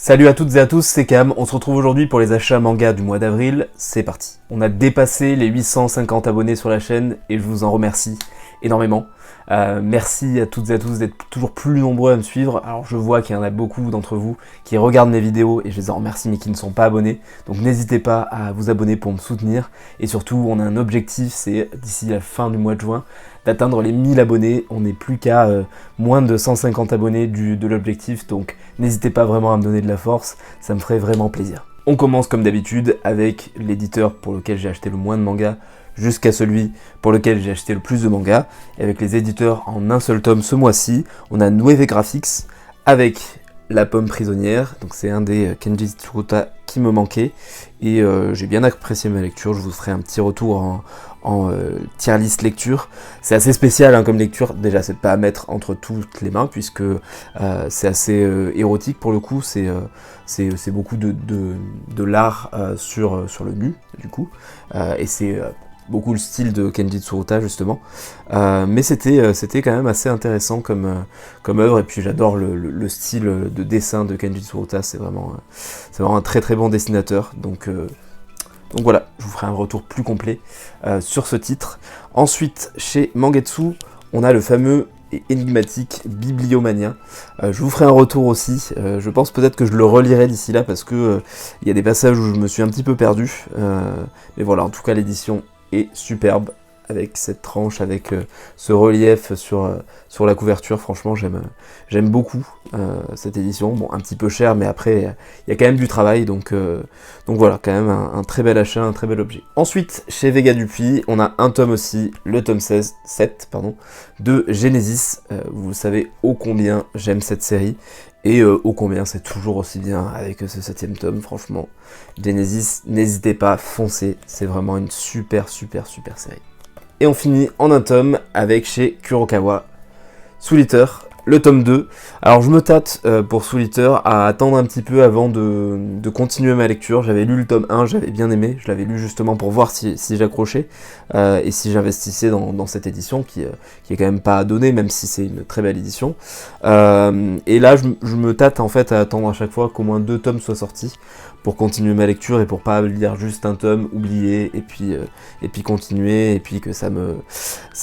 Salut à toutes et à tous, c'est Cam, on se retrouve aujourd'hui pour les achats manga du mois d'avril, c'est parti. On a dépassé les 850 abonnés sur la chaîne et je vous en remercie énormément. Merci à toutes et à tous d'être toujours plus nombreux à me suivre. Alors je vois qu'il y en a beaucoup d'entre vous qui regardent mes vidéos et je les en remercie mais qui ne sont pas abonnés. Donc n'hésitez pas à vous abonner pour me soutenir. Et surtout on a un objectif, c'est d'ici la fin du mois de juin, d'atteindre les 1000 abonnés. On n'est plus qu'à moins de 150 abonnés de l'objectif. Donc n'hésitez pas vraiment à me donner de la force, ça me ferait vraiment plaisir. On commence comme d'habitude avec l'éditeur pour lequel j'ai acheté le moins de mangas jusqu'à celui pour lequel j'ai acheté le plus de mangas. Et avec les éditeurs en un seul tome ce mois-ci, on a Nueve Graphics avec La Pomme Prisonnière. Donc c'est un des Kenji Tsuruta qui me manquait. Et j'ai bien apprécié ma lecture, je vous ferai un petit retour en tier list lecture. C'est assez spécial comme lecture, déjà c'est pas à mettre entre toutes les mains puisque c'est assez érotique pour le coup, c'est beaucoup de l'art sur le nu du coup, et c'est beaucoup le style de Kenji Tsuruta justement, mais c'était quand même assez intéressant comme œuvre, et puis j'adore le style de dessin de Kenji Tsuruta, c'est vraiment un très très bon dessinateur, donc voilà, je vous ferai un retour plus complet sur ce titre. Ensuite, chez Mangetsu, on a le fameux et énigmatique Bibliomania. Je vous ferai un retour aussi, je pense peut-être que je le relirai d'ici là parce que il y a des passages où je me suis un petit peu perdu, mais voilà, en tout cas l'édition est superbe, avec cette tranche, avec ce relief sur la couverture. Franchement j'aime beaucoup cette édition, bon un petit peu cher mais après il y a quand même du travail, donc voilà, quand même un très bel achat, un très bel objet. Ensuite chez Vega Dupuis on a un tome aussi, le tome 7 de Genesis. Vous savez ô combien j'aime cette série et ô combien c'est toujours aussi bien avec ce 7ème tome. Franchement Genesis, n'hésitez pas, foncez, c'est vraiment une super série. Et on finit en un tome avec chez Kurokawa, Soul Eater, le tome 2. Alors je me tâte pour Soul Eater à attendre un petit peu avant de continuer ma lecture. J'avais lu le tome 1, j'avais bien aimé, je l'avais lu justement pour voir si j'accrochais et si j'investissais dans cette édition qui est quand même pas à donner, même si c'est une très belle édition. Et là je me tâte en fait à attendre à chaque fois qu'au moins 2 tomes soient sortis pour continuer ma lecture et pour pas lire juste un tome, oublier et puis continuer et puis que ça me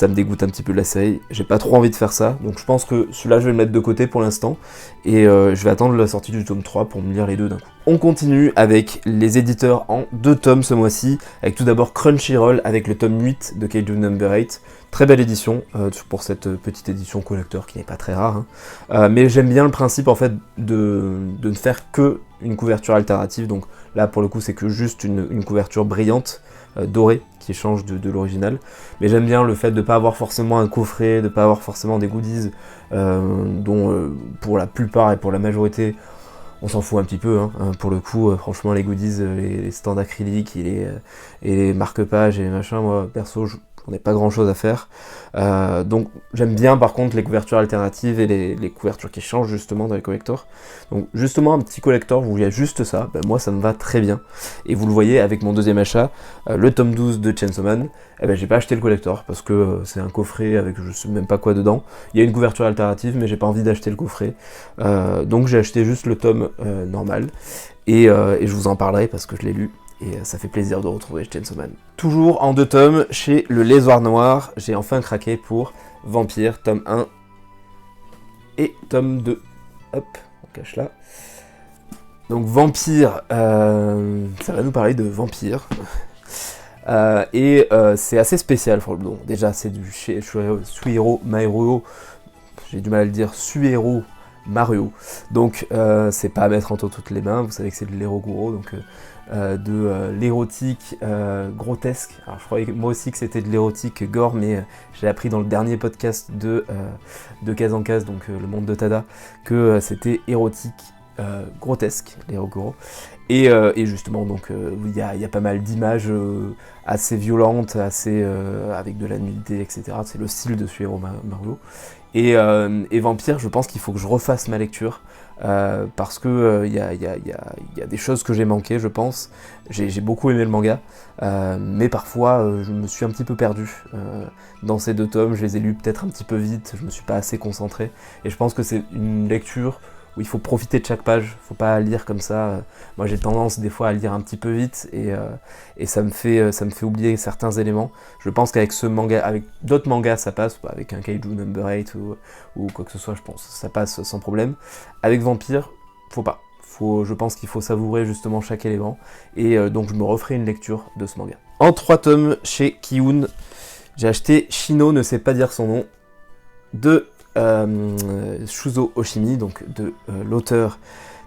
dégoûte un petit peu de la série. J'ai pas trop envie de faire ça, donc je pense que celui-là je vais le mettre de côté pour l'instant et je vais attendre la sortie du tome 3 pour me lire les deux d'un coup. On continue avec les éditeurs en 2 tomes ce mois-ci, avec tout d'abord Crunchyroll avec le tome 8 de Kaiju Number 8. Très belle édition pour cette petite édition collector qui n'est pas très rare, mais j'aime bien le principe en fait de ne faire que une couverture alternative. Donc là pour le coup c'est que juste une couverture brillante, dorée, qui change de l'original, mais j'aime bien le fait de ne pas avoir forcément un coffret, de ne pas avoir forcément des goodies dont pour la plupart et pour la majorité on s'en fout un petit peu, pour le coup, franchement les goodies, les stands acryliques et les marque-pages et les machins, moi perso j'en ai pas grand chose à faire, donc j'aime bien par contre les couvertures alternatives et les couvertures qui changent justement dans les collectors. Donc justement un petit collector où il y a juste ça, moi ça me va très bien, et vous le voyez avec mon deuxième achat, le tome 12 de Chainsaw Man, j'ai pas acheté le collector parce que c'est un coffret avec je sais même pas quoi dedans, il y a une couverture alternative mais j'ai pas envie d'acheter le coffret, donc j'ai acheté juste le tome normal, et je vous en parlerai parce que je l'ai lu. Et ça fait plaisir de retrouver Chainsaw Man. Toujours en 2 tomes, chez Le Lézard Noir, j'ai enfin craqué pour Vampire, tome 1 et tome 2. Hop, on cache là. Donc Vampire, ça va nous parler de Vampire. Et c'est assez spécial. Bon, déjà, c'est du Suihiro Maruo. J'ai du mal à le dire, Suihiro Maruo. Donc c'est pas à mettre entre toutes les mains. Vous savez que c'est de l'Eroguro, donc de l'érotique grotesque. Alors je croyais moi aussi que c'était de l'érotique gore, mais j'ai appris dans le dernier podcast de Case en Case, donc le monde de Tada, que c'était érotique grotesque, l'Eroguro. Et justement, donc il y a pas mal d'images assez violentes, assez avec de la nudité, etc. C'est le style de Suihiro Maruo. Et Vampire, je pense qu'il faut que je refasse ma lecture, parce que y a des choses que j'ai manquées, je pense. J'ai beaucoup aimé le manga, mais parfois je me suis un petit peu perdu dans ces 2 tomes. Je les ai lus peut-être un petit peu vite, je me suis pas assez concentré, et je pense que c'est une lecture où il faut profiter de chaque page, faut pas lire comme ça. Moi j'ai tendance des fois à lire un petit peu vite et ça me fait oublier certains éléments. Je pense qu'avec ce manga, avec d'autres mangas ça passe, avec un Kaiju Number 8 ou quoi que ce soit, je pense ça passe sans problème. Avec Vampire, faut pas. Je pense qu'il faut savourer justement chaque élément et donc je me referai une lecture de ce manga. En 3 tomes chez Kiun, j'ai acheté Shino ne sait pas dire son nom de Shuzo Oshimi, donc de l'auteur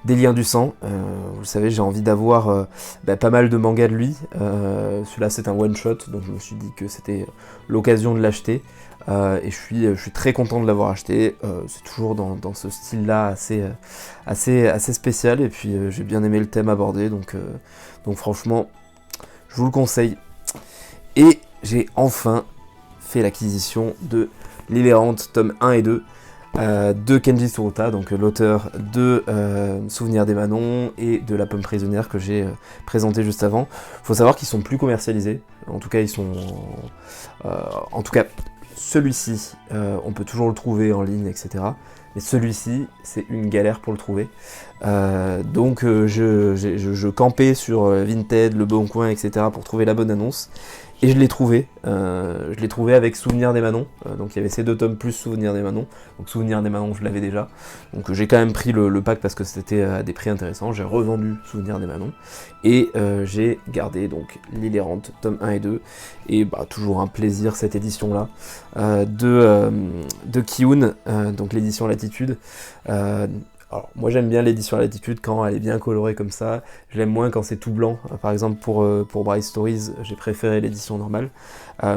des Liens du Sang. Vous le savez, j'ai envie d'avoir pas mal de mangas de lui. Celui-là c'est un one shot, donc je me suis dit que c'était l'occasion de l'acheter. Et je suis très content de l'avoir acheté. C'est toujours dans ce style-là assez spécial. Et puis j'ai bien aimé le thème abordé, donc franchement, je vous le conseille. Et j'ai enfin fait l'acquisition de L'Île Errante, tome 1 et 2, de Kenji Tsuruta, donc l'auteur de Souvenirs des Manons et de La Pomme Prisonnière que j'ai présenté juste avant. Faut savoir qu'ils sont plus commercialisés. En tout cas, celui-ci, on peut toujours le trouver en ligne, etc. Mais celui-ci, c'est une galère pour le trouver. Donc je campais sur Vinted, Le Bon Coin, etc. pour trouver la bonne annonce. Et je l'ai trouvé. Avec Souvenirs des Manons. Donc il y avait ces 2 tomes plus Souvenirs des Manons. Donc Souvenirs des Manons, je l'avais déjà. Donc j'ai quand même pris le pack parce que c'était à des prix intéressants. J'ai revendu Souvenirs des Manons. Et j'ai gardé donc L'Île Errante, tome 1 et 2. Et toujours un plaisir cette édition-là. De Kiun, donc l'édition Latitude. Alors, moi j'aime bien l'édition Latitude quand elle est bien colorée comme ça, je l'aime moins quand c'est tout blanc. Par exemple pour Bright Stories, j'ai préféré l'édition normale,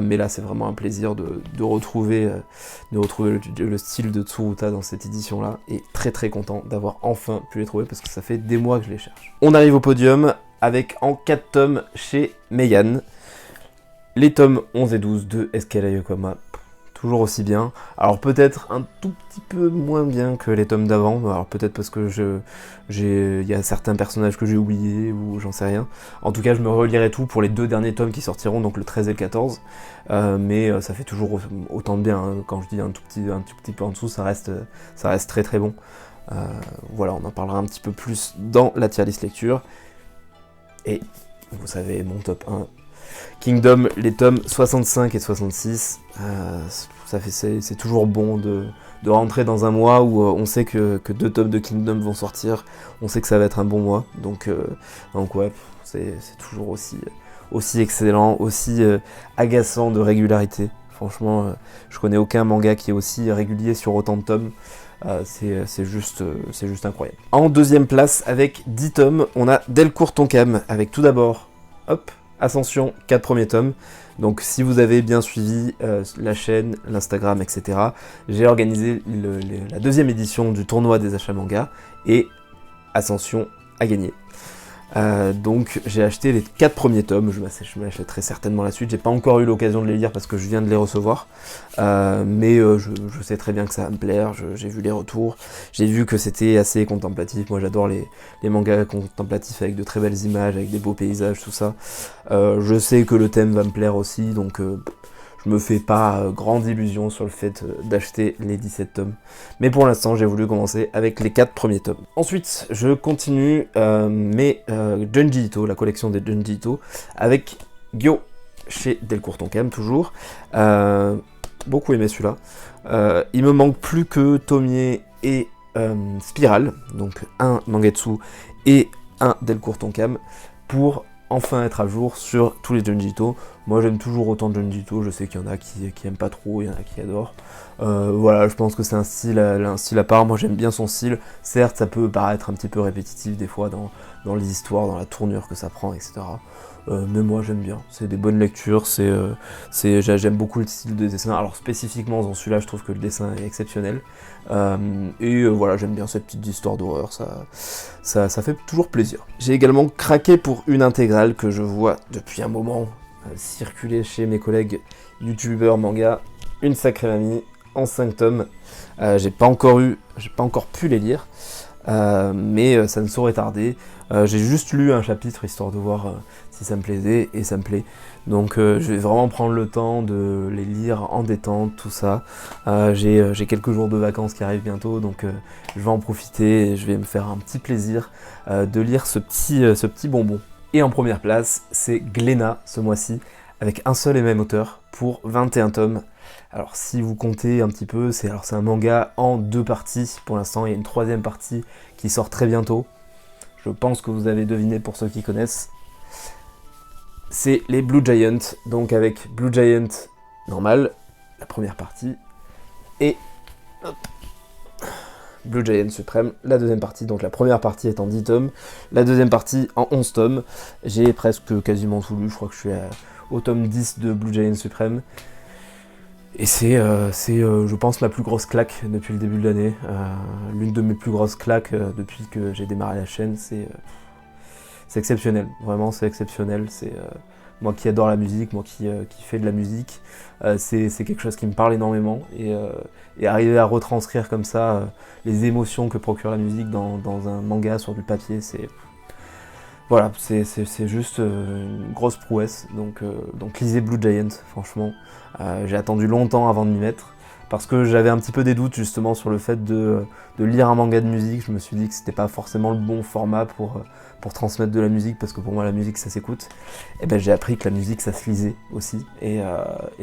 mais là c'est vraiment un plaisir de retrouver le style de Tsuruta dans cette édition là, et très très content d'avoir enfin pu les trouver parce que ça fait des mois que je les cherche. On arrive au podium avec en 4 tomes chez Meian, les tomes 11 et 12 de Escala Yokohama. Toujours aussi bien. Alors peut-être un tout petit peu moins bien que les tomes d'avant. Alors peut-être parce que il y a certains personnages que j'ai oubliés ou j'en sais rien. En tout cas, je me relirai tout pour les 2 derniers tomes qui sortiront, donc le 13 et le 14. Mais ça fait toujours autant de bien. Hein. Quand je dis un tout petit peu en dessous, ça reste très très bon. Voilà, on en parlera un petit peu plus dans la tier list lecture. Et vous savez, mon top 1. Kingdom, les tomes 65 et 66, c'est toujours bon de rentrer dans un mois où on sait que 2 tomes de Kingdom vont sortir, on sait que ça va être un bon mois, donc ouais, c'est toujours aussi excellent, aussi agaçant de régularité. Franchement, je connais aucun manga qui est aussi régulier sur autant de tomes. C'est juste incroyable. En 2e place, avec 10 tomes, on a Delcourt Tonkam, avec tout d'abord, Ascension, 4 premiers tomes. Donc si vous avez bien suivi la chaîne, l'Instagram, etc., j'ai organisé la 2e édition du tournoi des achats manga, et Ascension a gagné. Donc j'ai acheté les 4 premiers tomes, je m'achèterai certainement la suite, j'ai pas encore eu l'occasion de les lire parce que je viens de les recevoir, mais je sais très bien que ça va me plaire, j'ai vu les retours, j'ai vu que c'était assez contemplatif. Moi j'adore les mangas contemplatifs avec de très belles images, avec des beaux paysages, tout ça. Je sais que le thème va me plaire aussi, donc je me fais pas grande illusion sur le fait d'acheter les 17 tomes. Mais pour l'instant, j'ai voulu commencer avec les 4 premiers tomes. Ensuite, je continue mes Junji Ito, la collection des Junji Ito, avec Gyo, chez Delcourt Tonkam, toujours. Beaucoup aimé celui-là. Il me manque plus que Tomie et Spiral, donc un Mangetsu et un Delcourt Tonkam, pour enfin être à jour sur tous les Junji Ito. Moi j'aime toujours autant Junji Ito, je sais qu'il y en a qui aiment pas trop, il y en a qui adorent. Voilà, je pense que c'est un style à part, moi j'aime bien son style. Certes, ça peut paraître un petit peu répétitif des fois dans les histoires, dans la tournure que ça prend, etc. Mais moi j'aime bien, c'est des bonnes lectures, j'aime beaucoup le style de dessin. Alors spécifiquement dans celui-là, je trouve que le dessin est exceptionnel. Voilà, j'aime bien cette petite histoire d'horreur, ça fait toujours plaisir. J'ai également craqué pour une intégrale que je vois depuis un moment circuler chez mes collègues youtubeurs manga, Une Sacrée Mamie, en 5 tomes. J'ai pas encore pu les lire. mais ça ne saurait tarder. J'ai juste lu un chapitre histoire de voir si ça me plaisait, et ça me plaît. Donc je vais vraiment prendre le temps de les lire en détente, tout ça. J'ai quelques jours de vacances qui arrivent bientôt, donc je vais en profiter et je vais me faire un petit plaisir de lire ce petit bonbon. Et en première place, c'est Glénat ce mois-ci, avec un seul et même auteur, pour 21 tomes. Alors si vous comptez un petit peu, c'est un manga en 2 parties pour l'instant, il y a une 3e partie qui sort très bientôt. Je pense que vous avez deviné pour ceux qui connaissent. C'est les Blue Giant, donc avec Blue Giant normal, la première partie, et hop, Blue Giant Suprême, la 2e partie. Donc la première partie est en 10 tomes, la 2e partie en 11 tomes. J'ai presque quasiment tout lu, je crois que je suis au tome 10 de Blue Giant Suprême. Et c'est, je pense, ma plus grosse claque depuis le début de l'année. L'une de mes plus grosses claques depuis que j'ai démarré la chaîne, c'est exceptionnel. Vraiment, c'est exceptionnel. C'est moi qui adore la musique, moi qui fais de la musique, c'est quelque chose qui me parle énormément. Et arriver à retranscrire comme ça les émotions que procure la musique dans un manga sur du papier, c'est... Voilà, c'est juste une grosse prouesse, donc lisez Blue Giant, franchement. J'ai attendu longtemps avant de m'y mettre, parce que j'avais un petit peu des doutes justement sur le fait de lire un manga de musique. Je me suis dit que c'était pas forcément le bon format pour transmettre de la musique, parce que pour moi la musique ça s'écoute. Et ben j'ai appris que la musique ça se lisait aussi, et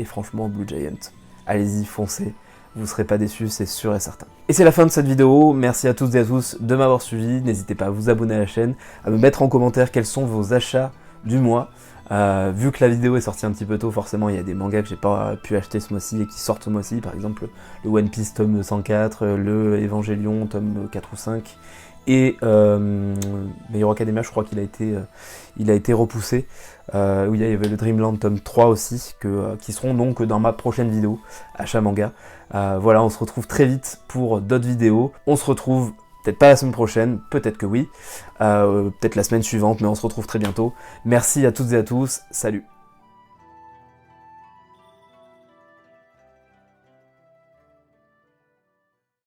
franchement Blue Giant, allez-y, foncez. Vous ne serez pas déçus, c'est sûr et certain. Et c'est la fin de cette vidéo, merci à toutes et à tous de m'avoir suivi, n'hésitez pas à vous abonner à la chaîne, à me mettre en commentaire quels sont vos achats du mois. Vu que la vidéo est sortie un petit peu tôt, forcément il y a des mangas que j'ai pas pu acheter ce mois-ci et qui sortent ce mois-ci, par exemple le One Piece tome 104, le Evangelion tome 4 ou 5, et My Hero Academia, je crois qu'il a été repoussé. Oui, il y avait le Dreamland tome 3 aussi, qui seront donc dans ma prochaine vidéo, achat manga. Voilà, on se retrouve très vite pour d'autres vidéos. On se retrouve peut-être pas la semaine prochaine, peut-être que oui, peut-être la semaine suivante, mais on se retrouve très bientôt. Merci à toutes et à tous, salut!